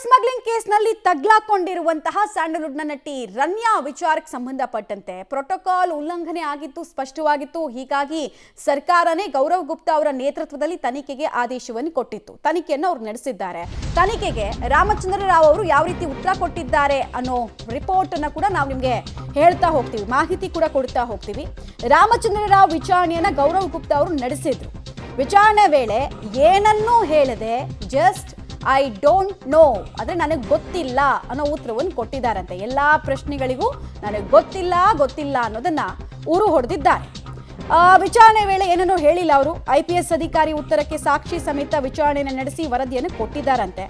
Smuggling ಕೇಸ್ನಲ್ಲಿ ತಗ್ಲಾಕೊಂಡಿರುವಂತಹ ಸ್ಯಾಂಡಲ್ವುಡ್ನ ನಟಿ ರನ್ಯಾ ವಿಚಾರಕ್ಕೆ ಸಂಬಂಧಪಟ್ಟಂತೆ ಪ್ರೋಟೋಕಾಲ್ ಉಲ್ಲಂಘನೆ ಆಗಿತ್ತು, ಸ್ಪಷ್ಟವಾಗಿತ್ತು. ಹೀಗಾಗಿ ಸರ್ಕಾರನೇ ಗೌರವ್ ಗುಪ್ತಾ ಅವರ ನೇತೃತ್ವದಲ್ಲಿ ತನಿಖೆಗೆ ಆದೇಶವನ್ನು ಕೊಟ್ಟಿತ್ತು. ತನಿಖೆಯನ್ನು ಅವರು ನಡೆಸಿದ್ದಾರೆ. ತನಿಖೆಗೆ ರಾಮಚಂದ್ರ ರಾವ್ ಅವರು ಯಾವ ರೀತಿ ಉತ್ತರ ಕೊಟ್ಟಿದ್ದಾರೆ ಅನ್ನೋ ರಿಪೋರ್ಟ್ ಅನ್ನು ಕೂಡ ನಾವು ನಿಮಗೆ ಹೇಳ್ತಾ ಹೋಗ್ತೀವಿ, ಮಾಹಿತಿ ಕೂಡ ಕೊಡ್ತಾ ಹೋಗ್ತೀವಿ. ರಾಮಚಂದ್ರ ರಾವ್ ವಿಚಾರಣೆಯನ್ನ ಗೌರವ್ ಗುಪ್ತಾ ಅವರು ನಡೆಸಿದ್ರು. ವಿಚಾರಣೆ ವೇಳೆ ಏನನ್ನೂ ಹೇಳದೆ ಜಸ್ಟ್ ಐ ಡೋಂಟ್ ನೋ, ಅಂದರೆ ನನಗೆ ಗೊತ್ತಿಲ್ಲ ಅನ್ನೋ ಉತ್ತರವನ್ನು ಕೊಟ್ಟಿದ್ದಾರಂತೆ. ಎಲ್ಲ ಪ್ರಶ್ನೆಗಳಿಗೂ ನನಗೆ ಗೊತ್ತಿಲ್ಲ ಅನ್ನೋದನ್ನ ಉರು ಹೊಡೆದಿದ್ದಾರೆ. ವಿಚಾರಣೆ ವೇಳೆ ಏನನ್ನೂ ಹೇಳಿಲ್ಲ ಅವರು. IPS ಅಧಿಕಾರಿ ಉತ್ತರಕ್ಕೆ ಸಾಕ್ಷಿ ಸಮೇತ ವಿಚಾರಣೆಯನ್ನು ನಡೆಸಿ ವರದಿಯನ್ನು ಕೊಟ್ಟಿದ್ದಾರಂತೆ.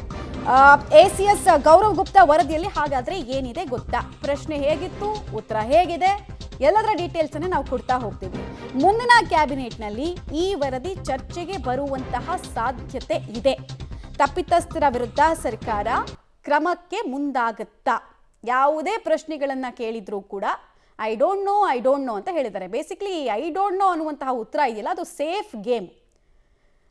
ACS ಗೌರವ್ ಗುಪ್ತಾ ವರದಿಯಲ್ಲಿ ಹಾಗಾದ್ರೆ ಏನಿದೆ ಗೊತ್ತಾ? ಪ್ರಶ್ನೆ ಹೇಗಿತ್ತು, ಉತ್ತರ ಹೇಗಿದೆ, ಎಲ್ಲದರ ಡೀಟೇಲ್ಸ್ ಅನ್ನು ನಾವು ಕೊಡ್ತಾ ಹೋಗ್ತೀವಿ. ಮುಂದಿನ ಕ್ಯಾಬಿನೆಟ್ನಲ್ಲಿ ಈ ವರದಿ ಚರ್ಚೆಗೆ ಬರುವಂತಹ ಸಾಧ್ಯತೆ ಇದೆ. ತಪ್ಪಿತಸ್ಥರ ವಿರುದ್ಧ ಸರ್ಕಾರ ಕ್ರಮಕ್ಕೆ ಮುಂದಾಗುತ್ತಾ? ಯಾವುದೇ ಪ್ರಶ್ನೆಗಳನ್ನ ಕೇಳಿದ್ರು ಕೂಡ ಐ ಡೋಂಟ್ ನೋ ಅಂತ ಹೇಳಿದ್ದಾರೆ. ಬೇಸಿಕ್ಲಿ ಐ ಡೋಂಟ್ ನೋ ಅನ್ನುವಂತಹ ಉತ್ತರ ಇದೆಯಲ್ಲ, ಅದು ಸೇಫ್ ಗೇಮ್.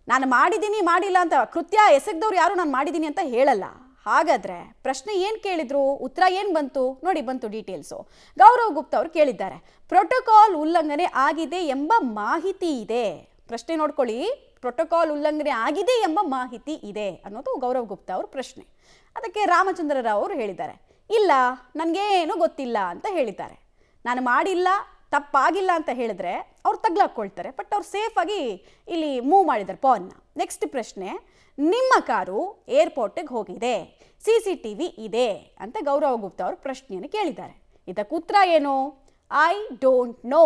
ನಾನು ಮಾಡಿದ್ದೀನಿ ಮಾಡಿಲ್ಲ ಅಂತ ಕೃತ್ಯ ಎಸಗ್ದವ್ರು ಯಾರು ನಾನು ಮಾಡಿದ್ದೀನಿ ಅಂತ ಹೇಳಲ್ಲ. ಹಾಗಾದ್ರೆ ಪ್ರಶ್ನೆ ಏನು ಕೇಳಿದ್ರು, ಉತ್ತರ ಏನು ಬಂತು ನೋಡಿ, ಬಂತು ಡೀಟೇಲ್ಸು. ಗೌರವ್ ಗುಪ್ತಾ ಅವರು ಕೇಳಿದ್ದಾರೆ, ಪ್ರೋಟೋಕಾಲ್ ಉಲ್ಲಂಘನೆ ಆಗಿದೆ ಎಂಬ ಮಾಹಿತಿ ಇದೆ. ಪ್ರಶ್ನೆ ನೋಡ್ಕೊಳ್ಳಿ, ಪ್ರೋಟೋಕಾಲ್ ಉಲ್ಲಂಘನೆ ಆಗಿದೆ ಎಂಬ ಮಾಹಿತಿ ಇದೆ ಅನ್ನೋದು ಗೌರವ್ ಗುಪ್ತಾ ಅವ್ರ ಪ್ರಶ್ನೆ. ಅದಕ್ಕೆ ರಾಮಚಂದ್ರ ರಾವ್ ಅವರು ಹೇಳಿದ್ದಾರೆ, ಇಲ್ಲ ನನಗೇನು ಗೊತ್ತಿಲ್ಲ ಅಂತ ಹೇಳಿದ್ದಾರೆ. ನಾನು ಮಾಡಿಲ್ಲ, ತಪ್ಪಾಗಿಲ್ಲ ಅಂತ ಹೇಳಿದ್ರೆ ಅವ್ರು ತಗ್ಲಾಕೊಳ್ತಾರೆ. ಬಟ್ ಅವ್ರು ಸೇಫಾಗಿ ಇಲ್ಲಿ ಮೂವ್ ಮಾಡಿದ್ದಾರೆ ಪಾನ್ನ. ನೆಕ್ಸ್ಟ್ ಪ್ರಶ್ನೆ, ನಿಮ್ಮ ಕಾರು ಏರ್ಪೋರ್ಟಿಗೆ ಹೋಗಿದೆ, CCTV ಇದೆ ಅಂತ ಗೌರವ್ ಗುಪ್ತಾ ಅವರು ಪ್ರಶ್ನೆಯನ್ನು ಕೇಳಿದ್ದಾರೆ. ಇದಕ್ಕೆ ಉತ್ತರ ಏನು? ಐ ಡೋಂಟ್ ನೋ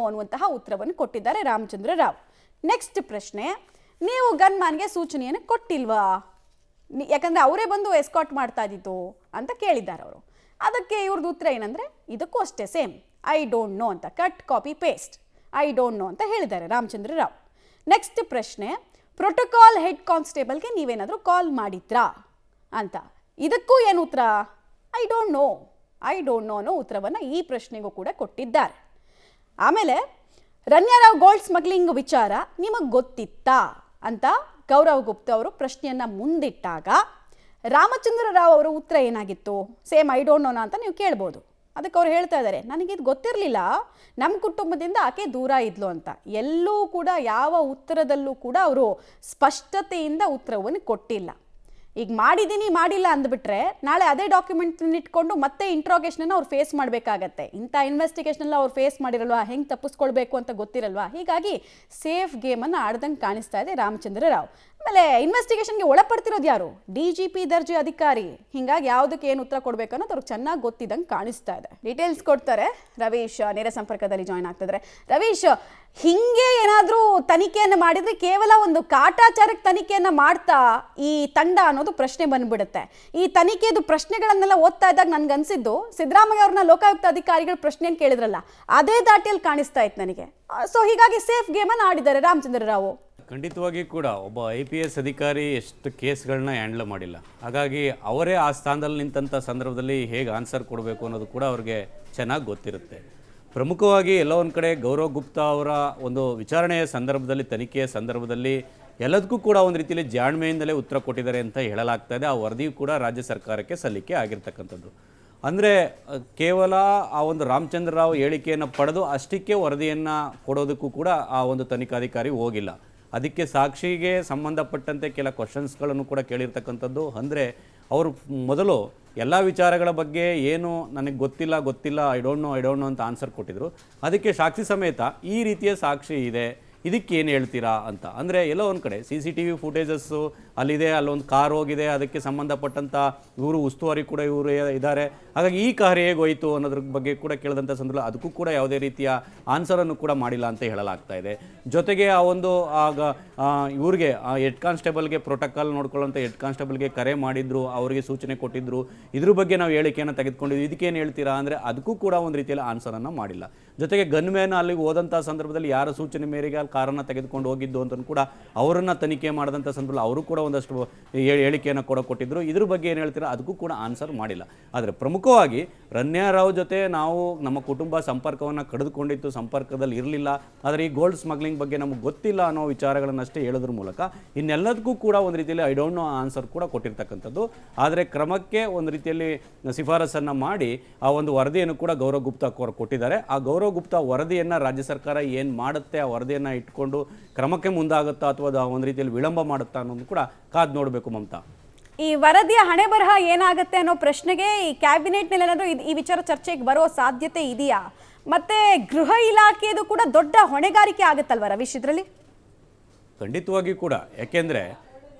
ಅನ್ನುವಂತಹ ಉತ್ತರವನ್ನು ಕೊಟ್ಟಿದ್ದಾರೆ ರಾಮಚಂದ್ರ ರಾವ್. ನೆಕ್ಸ್ಟ್ ಪ್ರಶ್ನೆ, ನೀವು ಗನ್ಮ್ಯಾನ್ಗೆ ಸೂಚನೆಯನ್ನು ಕೊಟ್ಟಿಲ್ವಾ? ಯಾಕಂದರೆ ಅವರೇ ಬಂದು ಎಸ್ಕಾಟ್ ಮಾಡ್ತಾ ಇದ್ದಿತ್ತು ಅಂತ ಕೇಳಿದ್ದಾರೆ ಅವರು. ಅದಕ್ಕೆ ಇವ್ರದ್ದು ಉತ್ತರ ಏನಂದರೆ, ಇದಕ್ಕೂ ಅಷ್ಟೇ ಸೇಮ್ ಐ ಡೋಂಟ್ ನೋ ಅಂತ, cut copy paste I don't know ಅಂತ ಹೇಳಿದ್ದಾರೆ ರಾಮಚಂದ್ರ ರಾವ್. ನೆಕ್ಸ್ಟ್ ಪ್ರಶ್ನೆ, ಪ್ರೋಟೋಕಾಲ್ ಹೆಡ್ ಕಾನ್ಸ್ಟೇಬಲ್ಗೆ ನೀವೇನಾದರೂ ಕಾಲ್ ಮಾಡಿದ್ರಾ ಅಂತ. ಇದಕ್ಕೂ ಏನು ಉತ್ತರ? ಐ ಡೋಂಟ್ ನೋ ಅನ್ನೋ ಉತ್ತರವನ್ನು ಈ ಪ್ರಶ್ನೆಗೂ ಕೂಡ ಕೊಟ್ಟಿದ್ದಾರೆ. ಆಮೇಲೆ ರನ್ಯಾ ರಾವ್ ಗೋಲ್ಡ್ ಸ್ಮಗ್ಲಿಂಗ್ ವಿಚಾರ ನಿಮಗೆ ಗೊತ್ತಿತ್ತಾ ಅಂತ ಗೌರವ್ ಗುಪ್ತಾ ಅವರು ಪ್ರಶ್ನೆಯನ್ನು ಮುಂದಿಟ್ಟಾಗ ರಾಮಚಂದ್ರ ರಾವ್ ಅವರ ಉತ್ತರ ಏನಾಗಿತ್ತು? ಸೇಮ್ ಐ ಡೋಂಟ್ ನೋನಾ ಅಂತ ನೀವು ಕೇಳ್ಬೋದು. ಅದಕ್ಕೆ ಅವ್ರು ಹೇಳ್ತಾ ಇದ್ದಾರೆ, ನನಗಿದು ಗೊತ್ತಿರಲಿಲ್ಲ, ನಮ್ಮ ಕುಟುಂಬದಿಂದ ಆಕೆ ದೂರ ಇದ್ಲು ಅಂತ. ಎಲ್ಲೂ ಕೂಡ ಯಾವ ಉತ್ತರದಲ್ಲೂ ಕೂಡ ಅವರು ಸ್ಪಷ್ಟತೆಯಿಂದ ಉತ್ತರವನ್ನು ಕೊಟ್ಟಿಲ್ಲ. ಈಗ ಮಾಡಿದ್ದೀನಿ ಮಾಡಿಲ್ಲ ಅಂದ್ಬಿಟ್ರೆ ನಾಳೆ ಅದೇ ಡಾಕ್ಯುಮೆಂಟ್ನ ಇಟ್ಕೊಂಡು ಮತ್ತೆ ಇಂಟ್ರೋಗೇಷನನ್ನು ಅವ್ರು ಫೇಸ್ ಮಾಡಬೇಕಾಗತ್ತೆ. ಇಂಥ ಇನ್ವೆಸ್ಟಿಗೇಷನೆಲ್ಲ ಅವ್ರು ಫೇಸ್ ಮಾಡಿರಲ್ವಾ, ಹೆಂಗೆ ತಪ್ಪಿಸ್ಕೊಳ್ಬೇಕು ಅಂತ ಗೊತ್ತಿರಲ್ವಾ. ಹೀಗಾಗಿ ಸೇಫ್ ಗೇಮನ್ನು ಆಡ್ದಂಗೆ ಕಾಣಿಸ್ತಾ ಇದೆ ರಾಮಚಂದ್ರ ರಾವ್. ಆಮೇಲೆ ಇನ್ವೆಸ್ಟಿಗೇಷನ್ಗೆ ಒಳಪಡ್ತಿರೋದು ಯಾರು? DGP ದರ್ಜೆ ಅಧಿಕಾರಿ. ಹೀಗಾಗಿ ಯಾವುದಕ್ಕೆ ಏನು ಉತ್ತರ ಕೊಡಬೇಕು ಅನ್ನೋದು ಅವ್ರಿಗೆ ಚೆನ್ನಾಗಿ ಗೊತ್ತಿದ್ದಂಗೆ ಕಾಣಿಸ್ತಾ ಇದೆ. ಡೀಟೇಲ್ಸ್ ಕೊಡ್ತಾರೆ ರವೀಶ್, ನೇರ ಸಂಪರ್ಕದಲ್ಲಿ ಜಾಯ್ನ್ ಆಗ್ತಿದ್ದಾರೆ. ರವೀಶ್, ಹಿಂಗೆ ಏನಾದರೂ ತನಿಖೆಯನ್ನು ಮಾಡಿದರೆ ಕೇವಲ ಒಂದು ಕಾಟಾಚಾರಕ್ಕೆ ತನಿಖೆಯನ್ನು ಮಾಡ್ತಾ ಈ ತಂಡ ಅನ್ನೋದು ಪ್ರಶ್ನೆ ಬಂದ್ಬಿಡುತ್ತೆ. ಈ ತನಿಖೆದು ಪ್ರಶ್ನೆಗಳನ್ನೆಲ್ಲ ಓದ್ತಾ ಇದ್ದಾಗ ನನ್ಗನ್ಸಿದ್ದು ಸಿದ್ದರಾಮಯ್ಯ ಅವ್ರನ್ನ ಲೋಕಾಯುಕ್ತ ಅಧಿಕಾರಿಗಳು ಪ್ರಶ್ನೆಯನ್ನು ಕೇಳಿದ್ರಲ್ಲ, ಅದೇ ದಾಟಿಯಲ್ಲಿ ಕಾಣಿಸ್ತಾ ಇತ್ತು ನನಗೆ. ಸೊ ಹೀಗಾಗಿ ಸೇಫ್ ಗೇಮನ್ನು ಆಡಿದ್ದಾರೆ ರಾಮಚಂದ್ರ ರಾವ್. ಖಂಡಿತವಾಗಿ ಕೂಡ ಒಬ್ಬ IPS ಅಧಿಕಾರಿ ಎಷ್ಟು ಕೇಸ್ಗಳನ್ನ ಹ್ಯಾಂಡಲ್ ಮಾಡಿಲ್ಲ. ಹಾಗಾಗಿ ಅವರೇ ಆ ಸ್ಥಾನದಲ್ಲಿ ನಿಂತಹ ಸಂದರ್ಭದಲ್ಲಿ ಹೇಗೆ ಆನ್ಸರ್ ಕೊಡಬೇಕು ಅನ್ನೋದು ಕೂಡ ಅವ್ರಿಗೆ ಚೆನ್ನಾಗಿ ಗೊತ್ತಿರುತ್ತೆ. ಪ್ರಮುಖವಾಗಿ ಎಲ್ಲೋ ಒಂದು ಕಡೆ ಗೌರವ್ ಗುಪ್ತಾ ಅವರ ಒಂದು ವಿಚಾರಣೆಯ ಸಂದರ್ಭದಲ್ಲಿ, ತನಿಖೆಯ ಸಂದರ್ಭದಲ್ಲಿ ಎಲ್ಲದಕ್ಕೂ ಕೂಡ ಒಂದು ರೀತಿಯಲ್ಲಿ ಜಾಣ್ಮೆಯಿಂದಲೇ ಉತ್ತರ ಕೊಟ್ಟಿದ್ದಾರೆ ಅಂತ ಹೇಳಲಾಗ್ತಾ ಇದೆ. ಆ ವರದಿಯು ಕೂಡ ರಾಜ್ಯ ಸರ್ಕಾರಕ್ಕೆ ಸಲ್ಲಿಕೆ ಆಗಿರ್ತಕ್ಕಂಥದ್ದು. ಅಂದರೆ ಕೇವಲ ಆ ಒಂದು ರಾಮಚಂದ್ರ ರಾವ್ ಹೇಳಿಕೆಯನ್ನು ಪಡೆದು ಅಷ್ಟಕ್ಕೆ ವರದಿಯನ್ನು ಕೊಡೋದಕ್ಕೂ ಕೂಡ ಆ ಒಂದು ತನಿಖಾಧಿಕಾರಿ ಹೋಗಿಲ್ಲ. ಅದಕ್ಕೆ ಸಾಕ್ಷಿಗೆ ಸಂಬಂಧಪಟ್ಟಂತೆ ಕೆಲ ಕ್ವಶನ್ಸ್ಗಳನ್ನು ಕೂಡ ಕೇಳಿರ್ತಕ್ಕಂಥದ್ದು. ಅಂದರೆ ಅವರು ಮೊದಲು ಎಲ್ಲ ವಿಚಾರಗಳ ಬಗ್ಗೆ ಏನು ನನಗೆ ಗೊತ್ತಿಲ್ಲ ಐ ಡೋಂಟ್ ನೋ ಅಂತ ಆನ್ಸರ್ ಕೊಟ್ಟಿದ್ರು. ಅದಕ್ಕೆ ಸಾಕ್ಷಿ ಸಮೇತ ಈ ರೀತಿಯ ಸಾಕ್ಷಿ ಇದೆ, ಇದಕ್ಕೆ ಏನು ಹೇಳ್ತೀರಾ ಅಂತ. ಅಂದರೆ ಎಲ್ಲೋ ಒಂದು ಕಡೆ CCTV ಫುಟೇಜಸ್ಸು ಅಲ್ಲಿದೆ, ಅಲ್ಲೊಂದು ಕಾರ್ ಹೋಗಿದೆ, ಅದಕ್ಕೆ ಸಂಬಂಧಪಟ್ಟಂಥ ಇವರು ಉಸ್ತುವಾರಿ ಕೂಡ ಇವರು ಇದ್ದಾರೆ. ಹಾಗಾಗಿ ಈ ಕಾರ್ ಹೇಗೆ ಹೋಯಿತು ಅನ್ನೋದ್ರ ಬಗ್ಗೆ ಕೂಡ ಕೇಳಿದಂಥ ಸಂದರ್ಭ ಅದಕ್ಕೂ ಕೂಡ ಯಾವುದೇ ರೀತಿಯ ಆನ್ಸರನ್ನು ಕೂಡ ಮಾಡಿಲ್ಲ ಅಂತ ಹೇಳಲಾಗ್ತಾ ಇದೆ. ಜೊತೆಗೆ ಆ ಒಂದು ಆಗ ಇವ್ರಿಗೆ ಹೆಡ್ ಕಾನ್ಸ್ಟೇಬಲ್ಗೆ ಪ್ರೋಟೋಕಾಲ್ ನೋಡ್ಕೊಳ್ಳೋಂಥ ಹೆಡ್ ಕಾನ್ಸ್ಟೇಬಲ್ಗೆ ಕರೆ ಮಾಡಿದ್ರು, ಅವರಿಗೆ ಸೂಚನೆ ಕೊಟ್ಟಿದ್ರು, ಇದ್ರ ಬಗ್ಗೆ ನಾವು ಹೇಳಿಕೆಯನ್ನು ತೆಗೆದುಕೊಂಡಿದ್ವಿ, ಇದಕ್ಕೇನು ಹೇಳ್ತೀರಾ ಅಂದರೆ ಅದಕ್ಕೂ ಕೂಡ ಒಂದು ರೀತಿಯಲ್ಲಿ ಆನ್ಸರನ್ನು ಮಾಡಿಲ್ಲ. ಜೊತೆಗೆ ಗನ್ಮ್ಯಾನ್ ಅಲ್ಲಿಗೆ ಹೋದಂಥ ಸಂದರ್ಭದಲ್ಲಿ ಯಾರ ಸೂಚನೆ ಮೇರೆಗೆ ಅಲ್ಲಿ ಕಾರನ್ನು ತೆಗೆದುಕೊಂಡು ಹೋಗಿದ್ದು ಅಂತ ಕೂಡ ಅವರನ್ನು ತನಿಖೆ ಮಾಡಿದಂಥ ಸಂದರ್ಭದಲ್ಲಿ ಅವರು ಕೂಡ ಒಂದಷ್ಟು ಹೇಳಿಕೆಯನ್ನು ಕೊಟ್ಟಿದ್ರು. ಇದ್ರ ಬಗ್ಗೆ ಏನು ಹೇಳ್ತೀರಾ ಅದಕ್ಕೂ ಕೂಡ ಆನ್ಸರ್ ಮಾಡಿಲ್ಲ. ಆದರೆ ಪ್ರಮುಖ ಪ್ರಮುಖವಾಗಿ ರನ್ಯಾ ರಾವ್ ಜೊತೆ ನಾವು ನಮ್ಮ ಕುಟುಂಬ ಸಂಪರ್ಕವನ್ನು ಕಡಿದುಕೊಂಡಿತ್ತು, ಸಂಪರ್ಕದಲ್ಲಿ ಇರಲಿಲ್ಲ, ಆದರೆ ಈ ಗೋಲ್ಡ್ ಸ್ಮಗ್ಲಿಂಗ್ ಬಗ್ಗೆ ನಮಗೆ ಗೊತ್ತಿಲ್ಲ ಅನ್ನೋ ವಿಚಾರಗಳನ್ನಷ್ಟೇ ಹೇಳೋದ್ರ ಮೂಲಕ ಇನ್ನೆಲ್ಲದಕ್ಕೂ ಕೂಡ ಒಂದು ರೀತಿಯಲ್ಲಿ ಐ ಡೋಂಟ್ ನೋ ಆನ್ಸರ್ ಕೂಡ ಕೊಟ್ಟಿರ್ತಕ್ಕಂಥದ್ದು. ಆದರೆ ಕ್ರಮಕ್ಕೆ ಒಂದು ರೀತಿಯಲ್ಲಿ ಶಿಫಾರಸನ್ನು ಮಾಡಿ ಆ ಒಂದು ವರದಿಯನ್ನು ಕೂಡ ಗೌರವ್ ಗುಪ್ತಾ ಅವರು ಕೊಟ್ಟಿದ್ದಾರೆ. ಆ ಗೌರವ್ ಗುಪ್ತಾ ವರದಿಯನ್ನು ರಾಜ್ಯ ಸರ್ಕಾರ ಏನು ಮಾಡುತ್ತೆ, ಆ ವರದಿಯನ್ನು ಇಟ್ಕೊಂಡು ಕ್ರಮಕ್ಕೆ ಮುಂದಾಗುತ್ತಾ ಅಥವಾ ಒಂದು ರೀತಿಯಲ್ಲಿ ವಿಳಂಬ ಮಾಡುತ್ತಾ ಅನ್ನೋದು ಕೂಡ ಕಾದು ನೋಡಬೇಕು ಮಮತಾ. ಈ ವರದಿಯ ಹಣೆ ಬರಹ ಏನಾಗುತ್ತೆ ಅನ್ನೋ ಪ್ರಶ್ನೆಗೆ ಈ ಕ್ಯಾಬಿನೆಟ್ನಲ್ಲಿ ಏನಾದರೂ ಈ ವಿಚಾರ ಚರ್ಚೆಗೆ ಬರೋ ಸಾಧ್ಯತೆ ಇದೆಯಾ? ಮತ್ತೆ ಗೃಹ ಇಲಾಖೆದು ಕೂಡ ದೊಡ್ಡ ಹೊಣೆಗಾರಿಕೆ ಆಗುತ್ತಲ್ವ ರವೀಶ್ ಇದರಲ್ಲಿ? ಖಂಡಿತವಾಗಿಯೂ ಕೂಡ, ಯಾಕೆಂದರೆ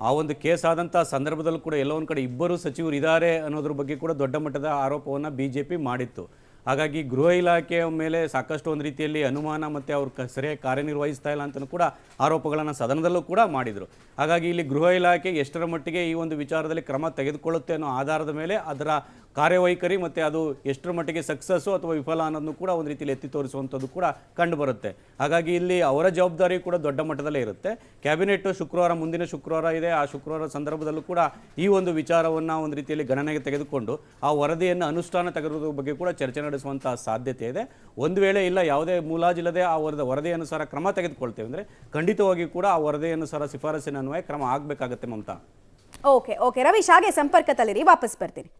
ಆ ಒಂದು ಕೇಸ್ ಆದಂಥ ಸಂದರ್ಭದಲ್ಲೂ ಕೂಡ ಎಲ್ಲೋ ಒಂದು ಕಡೆ ಇಬ್ಬರು ಸಚಿವರು ಇದ್ದಾರೆ ಅನ್ನೋದ್ರ ಬಗ್ಗೆ ಕೂಡ ದೊಡ್ಡ ಮಟ್ಟದ ಆರೋಪವನ್ನು BJP ಮಾಡಿತ್ತು. ಹಾಗಾಗಿ ಗೃಹ ಇಲಾಖೆಯ ಮೇಲೆ ಸಾಕಷ್ಟು ಒಂದು ರೀತಿಯಲ್ಲಿ ಅನುಮಾನ ಮತ್ತು ಅವರು ಸರಿಯಾಗಿ ಕಾರ್ಯನಿರ್ವಹಿಸ್ತಾ ಇಲ್ಲ ಅಂತಲೂ ಕೂಡ ಆರೋಪಗಳನ್ನು ಸದನದಲ್ಲೂ ಕೂಡ ಮಾಡಿದರು. ಹಾಗಾಗಿ ಇಲ್ಲಿ ಗೃಹ ಇಲಾಖೆ ಎಷ್ಟರ ಮಟ್ಟಿಗೆ ಈ ಒಂದು ವಿಚಾರದಲ್ಲಿ ಕ್ರಮ ತೆಗೆದುಕೊಳ್ಳುತ್ತೆ ಅನ್ನೋ ಆಧಾರದ ಮೇಲೆ ಅದರ ಕಾರ್ಯವೈಖರಿ ಮತ್ತು ಅದು ಎಷ್ಟರ ಮಟ್ಟಿಗೆ ಸಕ್ಸಸ್ಸು ಅಥವಾ ವಿಫಲ ಅನ್ನೋದನ್ನು ಕೂಡ ಒಂದು ರೀತಿಯಲ್ಲಿ ಎತ್ತಿ ತೋರಿಸುವಂಥದ್ದು ಕೂಡ ಕಂಡುಬರುತ್ತೆ. ಹಾಗಾಗಿ ಇಲ್ಲಿ ಅವರ ಜವಾಬ್ದಾರಿ ಕೂಡ ದೊಡ್ಡ ಮಟ್ಟದಲ್ಲೇ ಇರುತ್ತೆ. ಕ್ಯಾಬಿನೆಟ್ ಶುಕ್ರವಾರ, ಮುಂದಿನ ಶುಕ್ರವಾರ ಇದೆ, ಆ ಶುಕ್ರವಾರ ಸಂದರ್ಭದಲ್ಲೂ ಕೂಡ ಈ ಒಂದು ವಿಚಾರವನ್ನು ಒಂದು ರೀತಿಯಲ್ಲಿ ಗಣನೆಗೆ ತೆಗೆದುಕೊಂಡು ಆ ವರದಿಯನ್ನು ಅನುಷ್ಠಾನ ತೆಗೆದುಕೊಳ್ಳುವ ಬಗ್ಗೆ ಕೂಡ ಚರ್ಚೆ ನಡೆಸುವಂಥ ಸಾಧ್ಯತೆ ಇದೆ. ಒಂದು ವೇಳೆ ಇಲ್ಲ ಯಾವುದೇ ಮುಲಾಜಿಲ್ಲದೆ ಆ ವರದಿ ಅನುಸಾರ ಕ್ರಮ ತೆಗೆದುಕೊಳ್ತೇವೆ ಅಂದರೆ ಖಂಡಿತವಾಗಿಯೂ ಕೂಡ ಆ ವರದಿ ಅನುಸಾರ ಶಿಫಾರಸಿನ ಅನ್ವಯ ಕ್ರಮ ಆಗಬೇಕಾಗತ್ತೆ ಮಮತಾ. ಓಕೆ ರವೀಶ್, ಹಾಗೆ ಸಂಪರ್ಕದಲ್ಲಿರಿ, ವಾಪಸ್ ಬರ್ತೀನಿ.